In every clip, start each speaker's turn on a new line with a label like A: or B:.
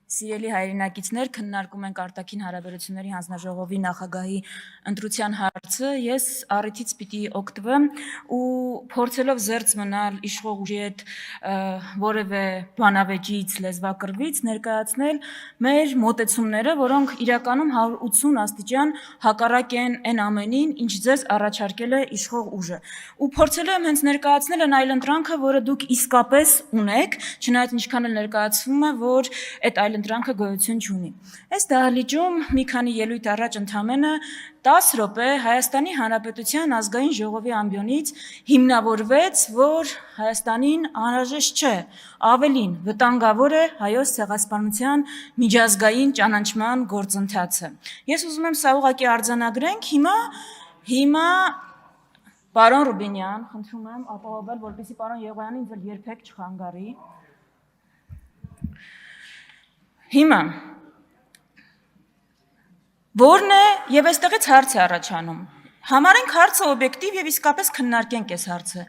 A: Սիրելի հայրենակիցներ, քննարկում ենք արտաքին հարաբերությունների հանձնաժողովի նախագահի ընտրության հարցը, ես առիթից պիտի օգտվեմ ու փորձելով զերծ մնալ իշխող ուժի հետ որևէ բանավեճից, լեզվակռվից ներկայացնել մեր մոտեցումները, որոնք իրականում 180 աստիճան հակառակ են այն ամենին, ինչ ձեզ առաջարկել է իշխող ուժը։ Ու փորձելու եմ հենց ներկայացնել այն այլընտրանքը, որը դուք իսկապես ունեք, չնայած ինչքան էլ ներկայացվում է, որ այդ այլընտրանքը գոյություն չունի։ Այս դահլիճում մի քանի ելույթ առաջ ընդամենը 10 րոպե Հայաստանի Հանրապետության ազգային ժողովի ամբիոնից հիմնավորվեց, որ Հայաստանին անհրաժեշտ չէ, ավելին վտանգավոր է հայոց ցեղասպանության միջազգային ճանաչման գործընթացը։ Ես ուզում եմ սա ուղղակի արձանագրենք, հիմա պարոն Ռուբինյան, խնդրում եմ ապահովել, որպեսզի պարոն Եղոյանը ինձ էլ երբեք չխանգարի։ Հիմա որն է եւ այստեղից հարց է առաջանում։ Համարենք հարցը օբյեկտիվ եւ իսկապես քննարկենք այս հարցը։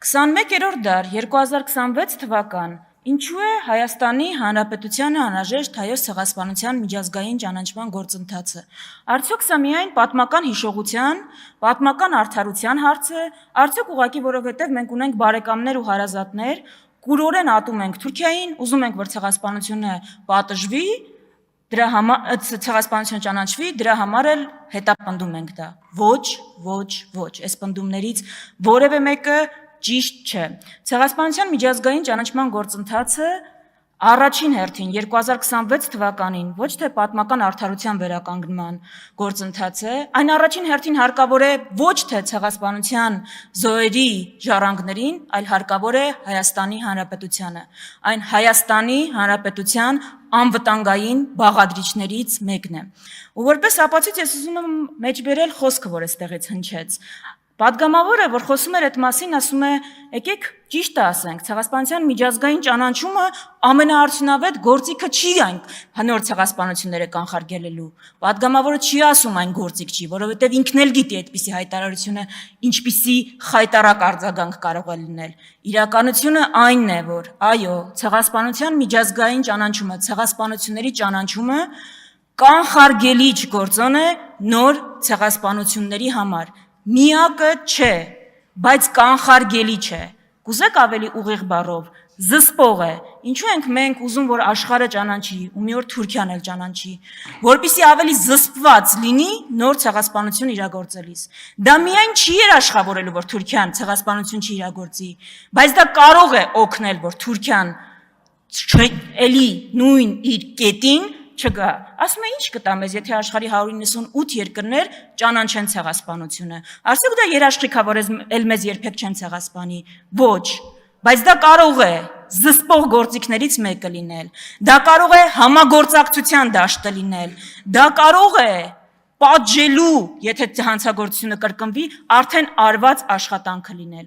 A: 21-րդ դար 2026 թվական ինչու է Հայաստանի Հանրապետությանը անհրաժեշտ հայոց ցեղասպանության միջազգային ճանաչման գործընթացը։ Արդյոք սա միայն պատմական հիշողության, պատմական արդարության հարց է, արդյոք ուղղակի որովհետեւ մենք ունենք բարեկամներ ու հարազատներ, կուրորեն ատում ենք Թուրքիային, ուզում ենք, որ ցեղասպանությունը պատժվի, դրա համար ցեղասպանություն ճանաչվի, դրա համար էլ հետապնդում ենք դա։ Ոչ, այս պնդումներից որևէ մեկը ճիշտ չէ։ Ցեղասպանության միջազգային ճանաչման գործընթացը առաջին հերթին 2026 թվականին ոչ թե պատմական արդարության վերականգնման գործընթաց է, այն առաջին հերթին հարկավոր է ոչ թե ցեղասպանության զոհերի ժառանգներին, այլ հարկավոր է Հայաստանի Հանրապետությանը, այն Հայաստանի Հանրապետության անվտանգային բաղադրիչներից մեկն է։ Ու որպես ապացույց ես ուզում եմ մեջբերել խոսքը, որ այստեղից հնչեց։ Պատգամավորը, որ խոսում էր այդ մասին, ասում է, եկեք ճիշտը ասենք, ցեղասպանության միջազգային ճանաչումը ամենաարդյունավետ գործիքը չի այն նոր ցեղասպանությունները կանխարգելելու։ Պատգամավորը չի ասում այն գործիք չի, որովհետև ինքն էլ գիտի այդպիսի հայտարարությունը ինչպիսի խայտառակ արձագանք կարող է լինել։ Իրականությունը այնն է, որ այո, ցեղասպանության միջազգային ճանաչումը, ցեղասպանությունների ճանաչումը կանխարգելիչ գործոն է նոր ցեղասպանությունների համար։ Միակը չէ, բայց կանխարգելիչ է։ Կուզեք ավելի ուղիղ բառով, զսպող է։ Ինչու ենք մենք ուզում, որ աշխարհը ճանաչի, ու մի օր Թուրքիան էլ ճանաչի, որպեսզի ավելի զսպված լինի նոր ցեղասպանություն իրագործելիս։ Դա միայն չի երաշխավորելու, որ Թուրքիան ցեղասպանություն չի իրագործի, բայց դա կարող է օգնել, որ Թուրքիան էլի նույն իր կետին չգա։ Ասում է ինչ կտա մեզ, եթե աշխարհի 198 երկրներ ճանաչեն ցեղասպանությունը։ Արդյոք դա երաշխիքա, որ էլ մեզ երբեք չեն ցեղասպանի։ Ոչ, բայց դա կարող է զսպող գործիքներից մեկը լինել։ Դա կարող է համագործակցության դաշտը լինել։ Դա կարող է պատժելու, եթե հանցագործությունը կրկնվի, արդեն արված աշխատանքը լինել։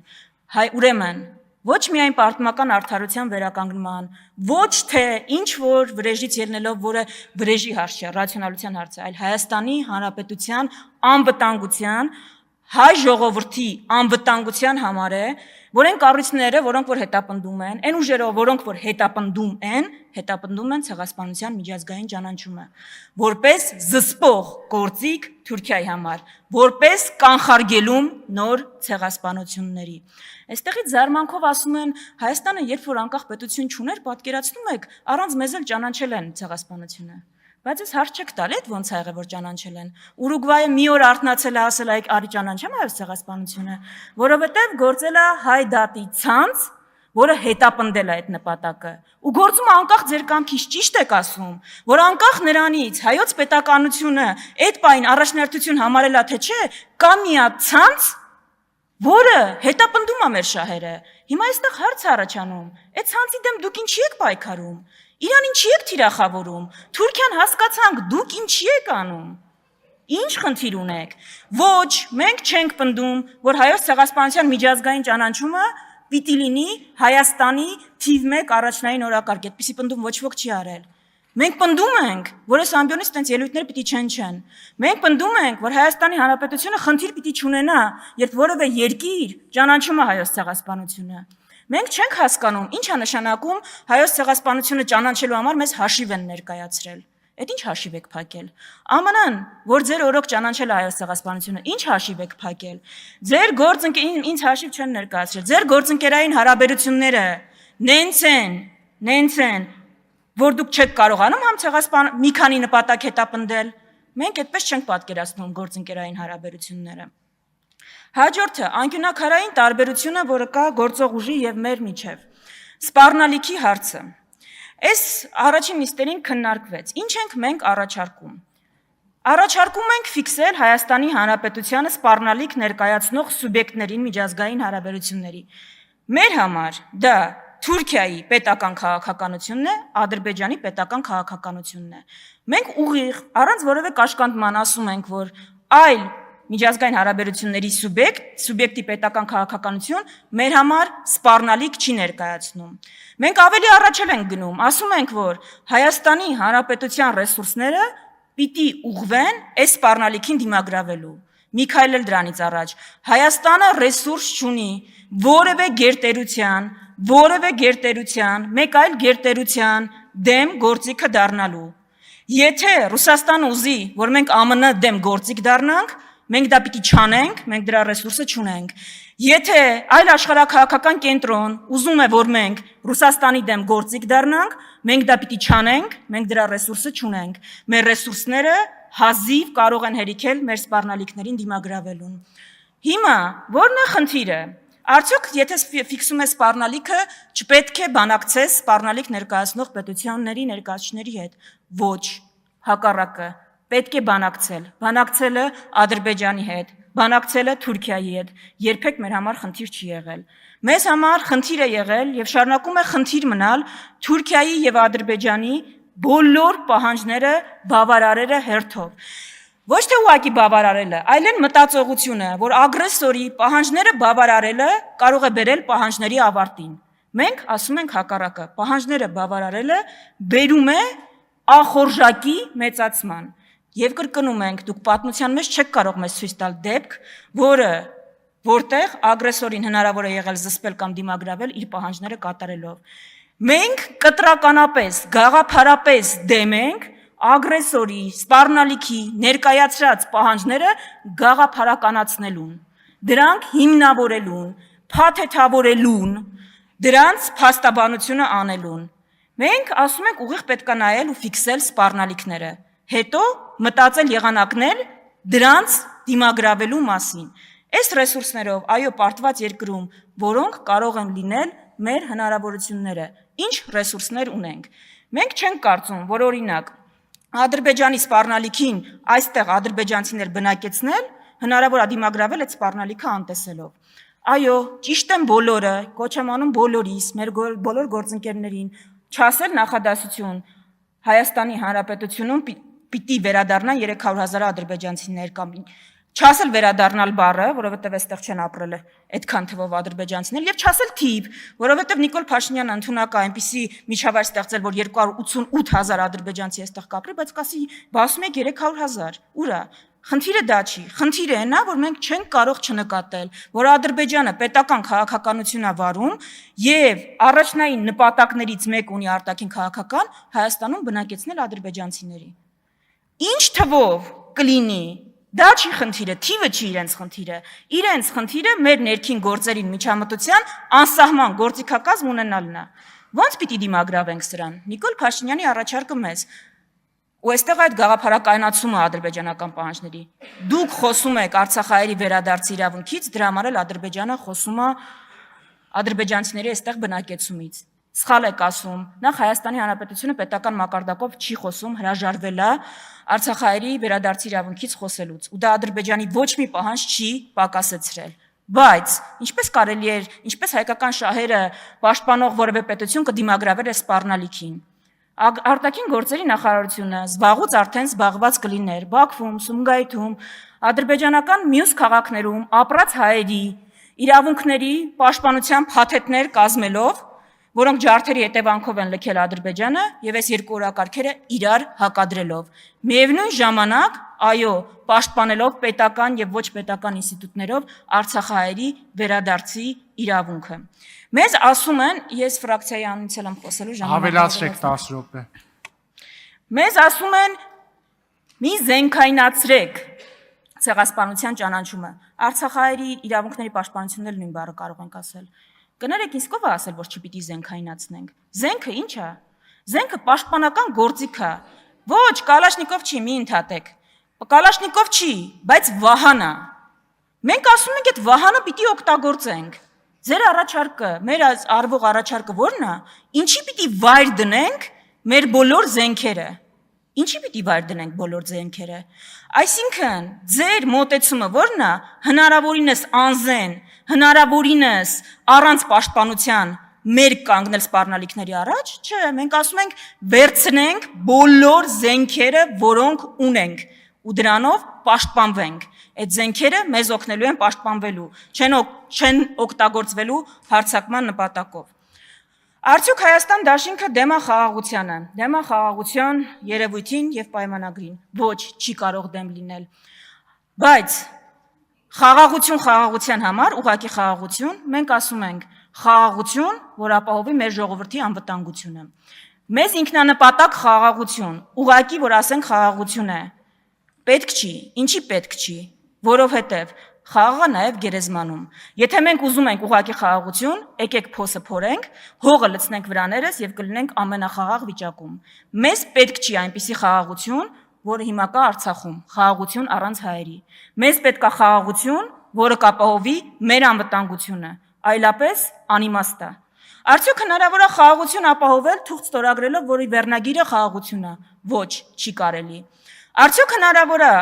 A: Ուրեմն ոչ միայն պատմական արդարության վերականգնման, ոչ թե ինչ որ վրեժից ելնելով, որը վրեժի հարց չէ, ռացիոնալության հարց է, այլ Հայաստանի Հանրապետության անվտանգության, հայ ժողովրդի անվտանգության համար է, որ այն կառույցները, որոնք որ հետապնդում են, այն ուժերով, որոնք որ հետապնդում են ցեղասպանության միջազգային ճանաչումը, որպես զսպող գործիք Թուրքիայի համար, որպես կանխարգելում նոր ցեղասպանությունների։ Այստեղից զարմանքով ասում են, Հայաստանը երբ որ անկախ պետություն չուներ, պատկերացնում եք, առանց մեզ էլ ճանաչել են ցեղասպանությունը։ Բայց ես հարց չեք տալ, այդ ոնց ա եղել, որ ճանաչել են։ Ուրուգվայը մի օր արթնացել է, ասել է, արի ճանաչեմ հայոց ցեղասպանությունը, որովհետև գործել է հայ դատի ցանց, որը հետապնդել է այդ նպատակը։ Ու գործումը անկախ ձեր կամքից ճիշտ եք ասում, որ անկախ նրանից հայոց պետականությունը այդ պայն առաջնահերթություն համարել է, թե չէ, կա մի հատ ցանց, որը հետապնդում է մեր շահերը։ Հիմա այստեղ հարց է առաջանում, այդ ցանցի դեմ դուք ինչի եք պայքարում։ Իրան ինչի եք թիրախավորում։ Թուրքիան հասկացանք, դուք ինչի եք անում։ Ինչ խնդիր ունեք։ Ոչ, մենք չենք պնդում, որ հայոց ցեղասպանության միջազգային ճանաչումը պիտի լինի Հայաստանի թիվ 1 առաջնային օրակարգ, այդպիսի պնդում ոչ ոք չի արել։ Մենք պնդում ենք, որ այս ամբիոնից տենց ելույթներ պիտի չեն։ Մենք պնդում ենք, որ Հայաստանի Հանրապետությունը խնդիր պիտի չունենա, երբ որևէ երկիր ճանաչում է հայոց ցեղասպանությունը։ Մենք չենք հասկանում, ինչ է նշանակում հայոց ցեղասպանությունը ճանաչելու համար մեզ հաշիվ են ներկայացրել։ Այդ ինչ հաշիվ եք փակել։ ԱՄՆ-ն, որ ձեր օրոք ճանաչել է հայոց ցեղասպանությունը, ինչ հաշիվ եք փակել։ Ձեր ինձ հաշիվ չեն ներկայացրել։ Ձեր գործընկերային հարաբերությունները նենց են, որ դուք չեք կարողանում համ ցեղասպան մի քանի նպատակ հետապնդել։ Մենք այդպես չենք պատկերացնում գործընկերային հարաբերությունները։ Հաջորդը անկյունակարային տարբերությունը, որը կա գործող ուժի եւ մեր միջև։ Սպառնալիքի հարցը։ Այս առաջին նիստերին քննարկվեց։ Ինչ ենք մենք առաջարկում։ Առաջարկում ենք ֆիքսել Հայաստանի Հանրապետությանը սպառնալիք ներկայացնող սուբյեկտներին միջազգային հարաբերությունների։ Մեր համար դա Թուրքիայի պետական քաղաքականությունն է, Ադրբեջանի պետական քաղաքականությունն է։ Մենք ուղիղ, առանց որևէ կաշկանդման ասում ենք, որ այլ միջազգային հարաբերությունների սուբյեկտի պետական քաղաքականություն մեր համար սպառնալիք չի ներկայացնում։ Մենք ավելի առաջել ենք գնում, ասում ենք, որ Հայաստանի Հանրապետության ռեսուրսները պիտի ուղղվեն այս սպառնալիքին դիմագրավելու։ Մի քայլ էլ դրանից առաջ Հայաստանը ռեսուրս չունի որևէ գերտերության, մեկ այլ գերտերության դեմ գործիքը դառնալու։ Եթե Ռուսաստանը ուզի, որ մենք ԱՄՆ դեմ գործիք դառնանք, մենք դա պիտի չանենք, մենք դրա ռեսուրսը չունենք։ Եթե այլ աշխարհաքաղաքական կենտրոն ուզում է, որ մենք Ռուսաստանի դեմ գործիք դառնանք, մենք դա պիտի չանենք, մենք դրա ռեսուրսը չունենք։ Մեր ռեսուրսները հազիվ կարող են հերիքել մեր սպառնալիքներին դիմագրավելուն։ Հիմա ո՞րն է խնդիրը։ Արդյոք եթե ֆիքսում է սպառնալիքը, չպետք է բանակցես սպառնալիք ներկայացնող պետությունների ներկայացուցիչների հետ։ Ոչ, հակառակը, պետք է բանակցել։ Բանակցելը Ադրբեջանի հետ, բանակցելը Թուրքիայի հետ, երբեք մեր համար խնդիր չի եղել։ Մեզ համար խնդիր է եղել եւ շարունակում է խնդիր մնալ Թուրքիայի եւ Ադրբեջանի բոլոր պահանջները բավարարելը հերթով։ Ոչ թե ուղղակի բավարարելը, այլ են մտածողությունը, որ ագրեսորի պահանջները բավարարելը կարող է բերել պահանջների ավարտին։ Մենք ասում ենք հակառակը, պահանջները բավարարելը բերում է ախորժակի մեծացման։ Եվ կրկնում ենք, դուք պատմության մեջ չեք կարող մեզ ցույց տալ դեպք, որտեղ ագրեսորին հնարավոր է եղել զսպել կամ դիմագրավել իր պահանջները կատարելով։ Մենք կտրականապես, գաղափարապես դեմ ենք ագրեսորի, սպառնալիքի ներկայացրած պահանջները գաղափարականացնելուն, դրանք հիմնավորելուն, փաթեթավորելուն, դրանց փաստաբանությունը անելուն։ Մենք ասում ենք ուղիղ պետք է նայել ու ֆիքսել սպառնալիքները, հետո մտածել եղանակներ դրանց դիմագրավելու մասին։ Այս ռեսուրսներով, այո, պարտված երկրում, որոնք կարող են լինել մեր հնարավորությունները, ինչ ռեսուրսներ ունենք։ Մենք չենք կարծում, որ օրինակ Ադրբեջանի սպառնալիքին այստեղ ադրբեջանցիներ բնակեցնել հնարավոր է դիմագրավել այդ սպառնալիքը անտեսելով։ Այո, ճիշտ են բոլորը, կոչ եմ անում բոլորիս, մեր բոլոր գործընկերներին, չասել նախադասություն Հայաստանի Հանրապետությունում պիտի վերադառնան 300,000 ադրբեջանցիներ կամ չասել վերադառնալ բառը, որովհետև այստեղ չեն ապրել այդքան թվով ադրբեջանցիներ, եւ չասել թիվ, որովհետև Նիկոլ Փաշինյանը ընդունակ է այնպիսի միջավայր ստեղծել, որ 288,000 ադրբեջանցի այստեղ կապրի, բայց կասի, բասում եք 300,000, ուր է։ Խնդիրը դա չի, խնդիրը նա, որ մենք չենք կարող չնկատել, որ Ադրբեջանը պետական քաղաքականություն է վարում եւ առաջնային նպատակներից մեկ ունի արտաքին քաղաքական Հայաստանում բնակեցնել ադրբեջանցիների։ Ինչ թվով կլինի, դա չի խնդիրը, թիվը չի իրենց խնդիրը։ Իրենց խնդիրը մեր ներքին գործերին միջամտության անսահման գործիքակազմ ունենալն է։ Ոնց պիտի դիմագրավենք սրան։ Նիկոլ Փաշինյանի առաջարկը մեզ ու այստեղ այդ գաղափարակայնացումը ադրբեջանական պահանջների։ Դուք խոսում եք Արցախահայերի վերադարձի իրավունքից, դրա համար էլ Ադրբեջանը խոսում է ադրբեջանցիների այստեղ բնակեցումից։ Սխալ եք ասում, նախ Հայաստանի Հանրապետությունը պետական մակարդակով չի խոսում, հրաժարվել է Արցախահայերի վերադարձի իրավունքից խոսելուց, ու դա Ադրբեջանի ոչ մի պահանջ չի պակասեցրել։ Բայց ինչպես կարելի էր, ինչպես հայկական շահերը պաշտպանող որևէ պետություն կդիմագրաver այս սպառնալիքին։ Արտաքին գործերի նախարարությունը զբաղուց արդեն զբաղված կլիներ Բաքվում, Սումգայիթում, ադրբեջանական մյուս քաղաքներում ապրած հայերի իրավունքների պաշտպանության փաթեթներ կազմելով, որոնք ջարդերի հետևանքով են լքել Ադրբեջանը եւ այս երկու օրակարգերը իրար հակադրելով։ Միևնույն ժամանակ այո, պաշտպանելով պետական եւ ոչ պետական ինստիտուտներով արցախահայերի վերադարձի իրավունքը։ Մեզ ասում են, ես ֆրակցիայի անունից եմ խոսելու ժամանակ։
B: Ավելացրեք 10 րոպե։
A: Մեզ ասում են մի զենքայնացրեք ցեղասպանության ճանաչումը։ Արցախահայերի իրավունքների պաշտպանությունն էլ նույն բառը կարող ենք ասել։ Կներեք, ինձ ով է ասել, որ չպիտի զենքայնացնենք։ Զենքը ի՞նչ է։ Զենքը պաշտպանական գործիք է։ Ոչ, կալաշնիկով չի, մի ընդհատեք։ Կալաշնիկով չի, բայց վահան է։ Մենք ասում ենք, այդ վահանը պիտի օգտագործենք։ Ձեր առաջարկը, մեր արվող առաջարկը ո՞րն է։ Ինչի պիտի վայր դնենք մեր բոլոր զենքերը։ Ինչի պիտի վայր դնենք բոլոր զենքերը։ Այսինքն, ձեր մոտեցումը ո՞րն է, հնարավորինս անզեն, հնարավորինս առանց պաշտպանության մեր կանգնել սպառնալիքների առաջ, չէ, մենք ասում ենք վերցնենք բոլոր զենքերը, որոնք ունենք, ու դրանով պաշտպանվենք։ Այդ զենքերը մեզ օգնելու են պաշտպանվելու, չեն օգտագործվելու հարձակման նպատակով։ Արդյոք Հայաստան դաշինքը դեմ է խաղաղությանը, դեմ է խաղաղության երևույթին եւ պայմանագրին։ Ոչ, չի կարող դեմ լինել։ Բայց խաղաղություն խաղաղության համար, ուղղակի խաղաղություն, մենք ասում ենք խաղաղություն, որ ապահովի մեր ժողովրդի անվտանգությունը։ Մեզ ինքնանպատակ խաղաղություն, ուղղակի որ ասենք խաղաղություն է։ Պետք չի, ինչի պետք չի, որովհետև խաղաղը նաև գերեզմանում։ Եթե մենք ուզում ենք ուղղակի խաղաղություն, եկեք փոսը փորենք, հողը լցնենք վրաներս եւ կլինենք ամենախաղաղ վիճակում։ Մեզ պետք չի այնպիսի խաղաղություն, որը հիմա կա Արցախում, խաղաղություն առանց հայերի։ Մեզ պետք է խաղաղություն, որը կապահովի մեր անվտանգությունը, այլապես անիմաստ է։ Արդյոք հնարավոր է խաղաղություն ապահովել թուղթ ստորագրելով, որի վերնագիրը խաղաղություն է։ Ոչ, չի կարելի։ Արդյոք հնարավոր է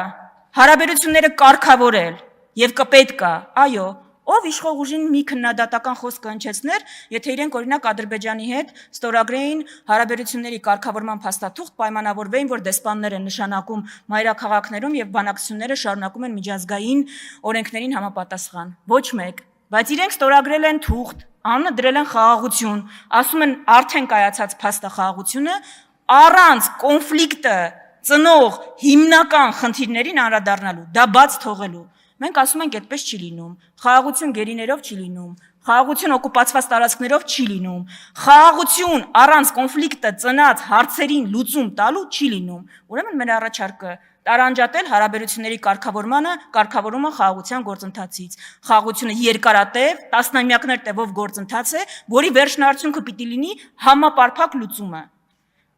A: հարաբերությունները կարգավորել եւ կպետք է, այո, ով իշխող ուժին մի քննադատական խոսք հնչեցներ, եթե իրենք օրինակ Ադրբեջանի հետ ստորագրեին հարաբերությունների կարգավորման փաստաթուղթ, պայմանավորվեին, որ դեսպաններ են նշանակում մայրաքաղաքներում եւ բանակցությունները շարունակում են միջազգային օրենքներին համապատասխան։ Ոչ մեկ, բայց իրենք ստորագրել են թուղթ, անունը դրել են խաղաղություն, ասում են արդեն կայացած փաստը խաղաղությունը առանց կոնֆլիկտը ծնող հիմնական խնդիրներին անդրադառնալու, դա բաց թողելու։ Մենք ասում ենք այդպես չի լինում, խաղաղություն գերիներով չի լինում, խաղաղություն օկուպացված տարածքներով չի լինում, խաղաղություն առանց կոնֆլիկտը ծնած հարցերին լուծում տալու չի լինում։ Ուրեմն մեր առաջարկը տարանջատել հարաբերությունների կարգավորումը խաղաղության գործընթացից։ Խաղաղությունը երկարատև, տասնամյակներ տևող գործընթաց է, որի վերջնարդյունքը պիտի լինի համապարփակ լուծումը։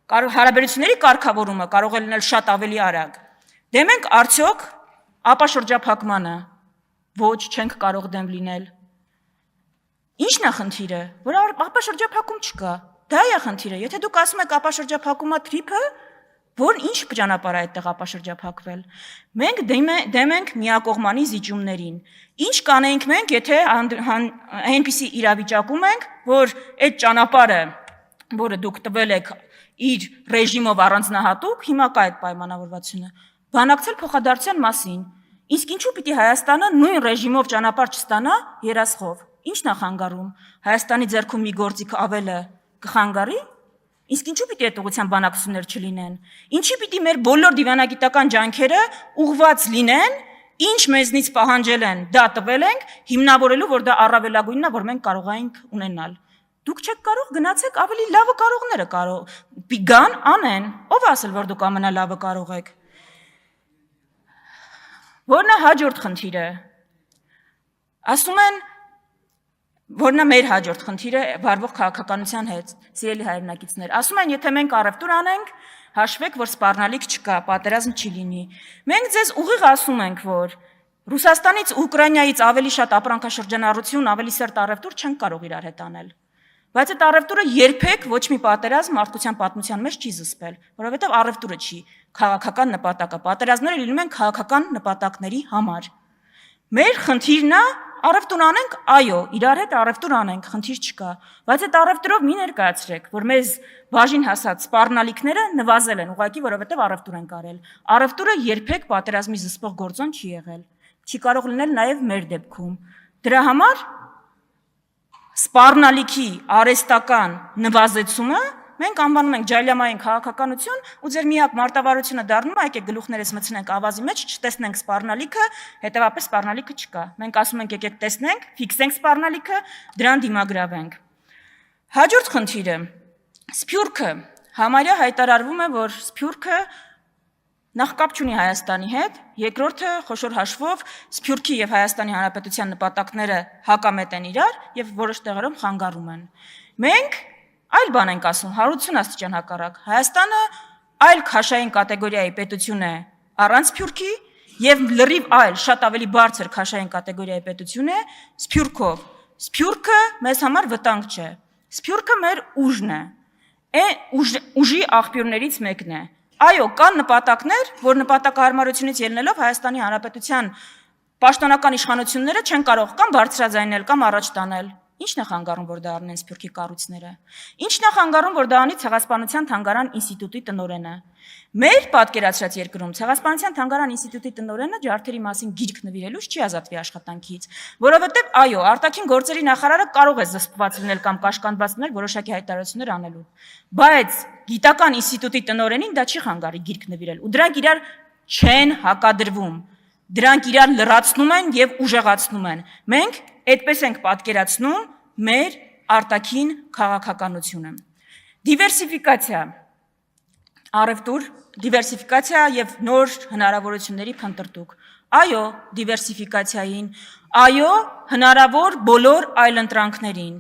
A: Հարաբերությունների կարգավորումը կարող է լինել շատ ավելի արագ։ Դե մենք արդյոք ապաշրջափակմանը ոչ չենք կարող դեմ լինել։ Ինչն է խնդիրը, որ ապաշրջափակում չկա։ Դա է խնդիրը։ Եթե դուք ասում եք ապաշրջափակումա թրիփը, որ ինչ ճանապարհ է այդտեղ ապաշրջափակվել։ Մենք դեմ ենք միակողմանի զիջումներին։ Ինչ կանենք մենք, եթե այնպիսի իրավիճակում ենք, որ այդ ճանապարհը, որը դուք տվել եք իր ռեժիմով առանձնահատուկ, հիմա կա այդ պայմանավորվածությունը, բանակցել փոխադարձության մասին։ Իսկ ինչու պիտի Հայաստանը նույն ռեժիմով ճանապարհ չստանա երասխով։ Ի՞նչն է խանգարում։ Հայաստանի ձեռքում մի գործիք ավելը կխանգարի։ Իսկ ինչու պիտի այդ ուղղությամբ բանակցություններ չլինեն։ Ինչի պիտի մեր բոլոր դիվանագիտական ջանքերը ուղղված լինեն, ինչ մեզնից պահանջել են, դա տվել ենք, հիմնավորելու, որ դա առավելագույնն է, որ մենք կարող ենք ունենալ։ Դուք չեք կարող գնացեք ավելի լավը կարողները գան, անեն։ Ով ասել, որ դուք ամենալավը կարող եք։ Որն է հաջորդ խնդիրը։ Ասում են, որն է մեր հաջորդ խնդիրը վարվող քաղաքականության հետ, սիրելի հայրենակիցներ։ Ասում են, եթե մենք առևտուր անենք, հաշվեք, որ սպառնալիք չկա, պատերազմ չի լինի։ Մենք ձեզ ուղիղ ասում ենք, որ Ռուսաստանից ու Ուկրաինայից ավելի շատ ապրանքաշրջանառություն, ավելի սերտ առևտուր չեն կարող իրար հետ անել։ Բայց այդ առևտուրը երբեք ոչ մի պատերազմ մարդկության պատմության մեջ չի զսպել, որովհետև առևտուրը չի քաղաքական նպատակը, պատերազմները լինում են քաղաքական նպատակների համար։ Մեր խնդիրն է առևտուր անենք, այո, իրար հետ առևտուր անենք, խնդիր չկա, բայց այդ առևտուրով մի ներկայացրեք, որ մեզ բաժին հասած սպառնալիքները նվազել են, ուղղակի որովհետև առևտուր են կարել։ Առևտուրը երբեք պատերազմի զսպող գործոն չի եղել, չի կարող լինել նաև մեր դեպքում։ Դրա համար սպառնալիքի արհեստական նվազեցումը մենք անվանում ենք ջայլամային քաղաքականություն ու ձեր միակ մարտավարությունը դառնում է եկեք գլուխներս մտցնենք ավազի մեջ, չտեսնենք սպառնալիքը, հետևաբար սպառնալիքը չկա։ Մենք ասում ենք եկեք տեսնենք, ֆիքսենք սպառնալիքը, դրան դիմագրավենք։ Հաջորդ խնդիրը Սփյուռքը համարյա հայտարարվում է, որ Սփյուռքը նախ կապ չունի Հայաստանի հետ, երկրորդը խոշոր հաշվով Սփյուռքի եւ Հայաստանի Հանրապետության նպատակները հակամետ են իրար եւ որոշ տեղերում խանգարում են։ Մենք այլ բան ենք ասում, 180 աստիճան հակառակ։ Հայաստանը այլ քաշային կատեգորիայի պետություն է առանց Սփյուռքի եւ լրիվ այլ, շատ ավելի բարձր քաշային կատեգորիայի պետություն է Սփյուռքով։ Սփյուռքը մեզ համար վտանգ չէ։ Սփյուռքը մեր ուժն է։ Ուժի աղբյուրներից մեկն է։ Այո, կան նպատակներ, որ նպատակահարմարությունից ելնելով Հայաստանի Հանրապետության պաշտոնական իշխանությունները չեն կարող կամ բարձրաձայնել կամ առաջ տանել։ Ի՞նչն է խանգարում, որ դա առնեն Սփյուռքի կառույցները։ Ի՞նչն է խանգարում, որ դա անի Ցեղասպանության թանգարան ինստիտուտի տնօրենը։ Մեր պատկերացրած երկրում Ցեղասպանության թանգարան ինստիտուտի տնօրենը ջարդերի մասին գիրք նվիրելուց չի ազատվի աշխատանքից, որովհետև այո, արտաքին գործերի նախարարը կարող է զսպված լինել կամ կաշկանդված լինել որոշակի հայտարարություններ անելու, բայց գիտական ինստիտուտի տնօրենին դա չի խանգարի գիրք նվիրել, ու դրանք իրար չեն հակադրվում, դրանք իրար լրացնում են եւ ուժեղացնում են։ Մենք այդպես ենք պատկերացնում մեր արտաքին քաղաքականությունը։ Դիվերսիֆիկացիա, առևտուր, դիվերսիֆիկացիա եւ նոր հնարավորությունների փնտրտուք։ Այո, դիվերսիֆիկացիային, այո, հնարավոր բոլոր այլընտրանքներին,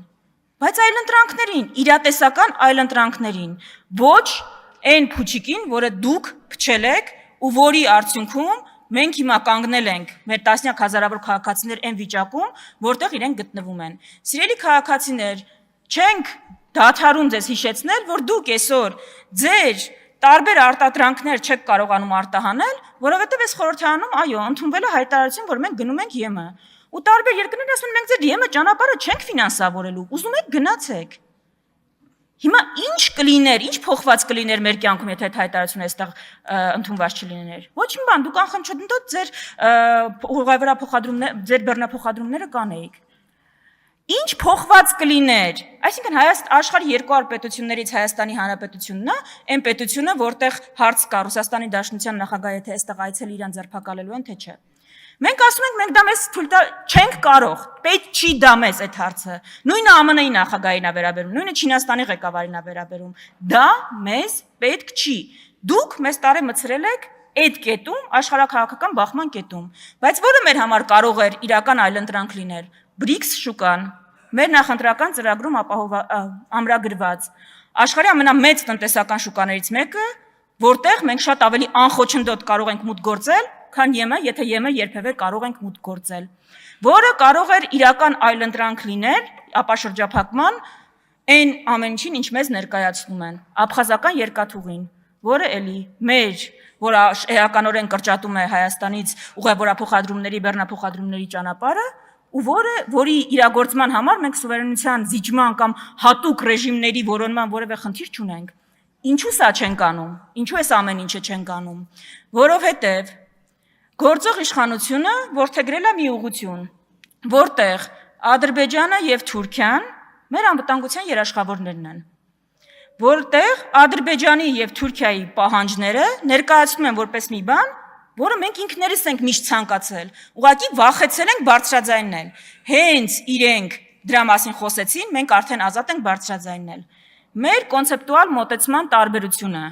A: բայց այլընտրանքներին, իրատեսական այլընտրանքներին, ոչ այն փուչիկին, որը դուք փչել եք ու որի արդյունքում մենք հիմա կանգնել ենք մեր տասնյակ հազարավոր քաղաքացիներ այն վիճակում, որտեղ իրենք գտնվում են։ Սիրելի քաղաքացիներ, չենք դադարում ձեզ հիշեցնել, որ դուք այսօր ձեր տարբեր արտադրանքներ չեք կարողանում արտահանել, որովհետև այս խորհրդարանում, այո, ընդունվել է հայտարարություն, որ մենք գնում ենք ԵՄ։ Ու տարբեր երկրներ ասում են, մենք ձեր ԵՄ ճանապարհը չենք ֆինանսավորելու, ուզում եք գնացեք։ Հիմա ինչ կլիներ, ինչ փոխված կլիներ մեր կյանքում, եթե այդ հայտարարությունը այստեղ ընդունված չլիներ։ Ոչ մի բան, դուք անխնչոտ ձեր ուղևորափոխադրումներ, ձեր բեռնափոխադրումները կանեիք։ Ինչ փոխված կլիներ։ Այսինքն աշխարհի 200 պետություններից Հայաստանի Հանրապետությունն է, այն պետությունը, որտեղ հարց կա Ռուսաստանի Դաշնության նախագահը թե այստեղ այցել իրան ձերբակալելու են, թե չէ։ Մենք ասում ենք, մենք դա մեզ թույլ չենք կարող, պետք չի դա մեզ այդ հարցը։ Նույնը ԱՄՆ-ի նախագահին է վերաբերում, նույնը Չինաստանի ղեկավարին է վերաբերում։ Դա մեզ պետք չի։ Դուք մեզ տարեմցրել եք այդ կետում, աշխարհաքաղաքական բախման կետում, բայց որը մեր համար կարող էր իրական այլընտրանք լինել։ BRICS շուկան, մեր նախընտրական ծրագրում ամրագրված աշխարհի ամենամեծ տնտեսական շուկաներից մեկը, որտեղ մենք շատ ավելի անխոչնդոտ կարող ենք մուտք գործել, քան ԵՄ, եթե ԵՄ երբևէ կարող ենք մուտք գործել, որը կարող էր իրական այլընտրանք լինել ապաշրջափակման այն ամեն ինչին, ինչ մեզ ներկայացնում են, աբխազական երկաթուղին, որը էլի մեր, որ էականորեն կրճատում է Հայաստանից ուղևորափոխադրումների, բեռնափոխադրումների ճանապարհը, ու որի իրագործման համար մենք սուվերենության զիջման կամ հատուկ ռեժիմների որոնման որևէ խնդիր չունենք։ Ինչու սա չենք անում, ինչու այս ամեն ինչը չենք անում, որովհետև գործող իշխանությունը որդեգրել է մի ուղղություն, որտեղ Ադրբեջանը եւ Թուրքիան մեր անվտանգության երաշխավորներն են, որտեղ Ադրբեջանի եւ Թուրքիայի պահանջները ներկայացնում են որպես մի բան, որը մենք ինքներս ենք միշտ ցանկացել, ուղղակի վախեցել ենք բարձրաձայնել։ Հենց իրենք դրա մասին խոսեցին, մենք արդեն ազատ ենք բարձրաձայնել։ Մեր կոնցեպտուալ մոտեցման տարբերությունը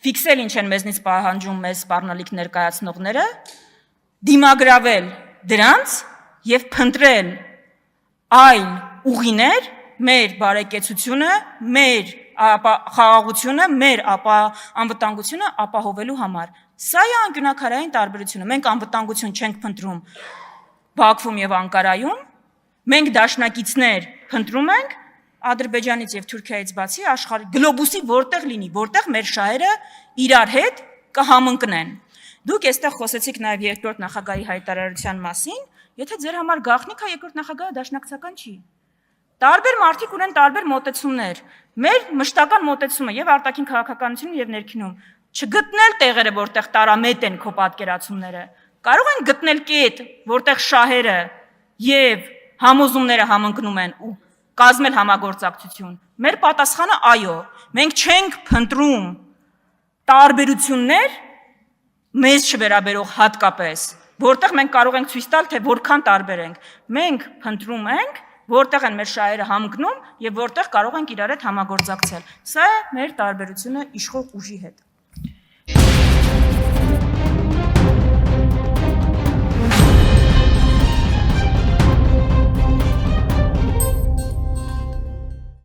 A: ֆիքսել ինչ են մեզնից պահանջում մեզ սպառնալիք ներկայացնողները, դիմագրավել դրանց եւ փնտրել այլ ուղիներ մեր բարեկեցությունը, մեր խաղաղությունը, մեր անվտանգությունը ապահովելու համար։ Սա է անկյունակարային տարբերությունը։ Մենք անվտանգություն չենք փնտրում Բաքվում եւ Անկարայում, մենք դաշնակիցներ փնտրում ենք Ադրբեջանից եւ Թուրքիայից բացի աշխարհի գլոբուսի որտեղ լինի, որտեղ մեր շահերը իրար հետ կհամընկնեն։ Դուք այստեղ խոսեցիք նաեւ երկրորդ նախագահի հայտարարության մասին, եթե ձեր համար գաղտնիք է երկրորդ նախագահը դաշնակցական չի։ Տարբեր մարդիկ ունեն տարբեր մոտեցումներ։ Մեր մշտական մոտեցումը եւ արտաքին քաղաքականությունում եւ ներքինում չգտնել տեղերը, որտեղ տարամետ են քո պատկերացումները։ Կարող են գտնել կետ, որտեղ շահերը եւ համոզումները համընկնում են ու կազմել համագործակցություն, Մեր պատասխանը այո, մենք չենք փնտրում տարբերություններ մեզ չվերաբերող հատկապես, որտեղ մենք կարող ենք ցույց տալ, թե որքան տարբեր ենք։ Մենք փնտրում ենք, որտեղ են մեր շահերը համընկնում եւ որտեղ կարող ենք իրար հետ համագործակցել։ Սա է մեր տարբերությունը իշխող ուժի հետ։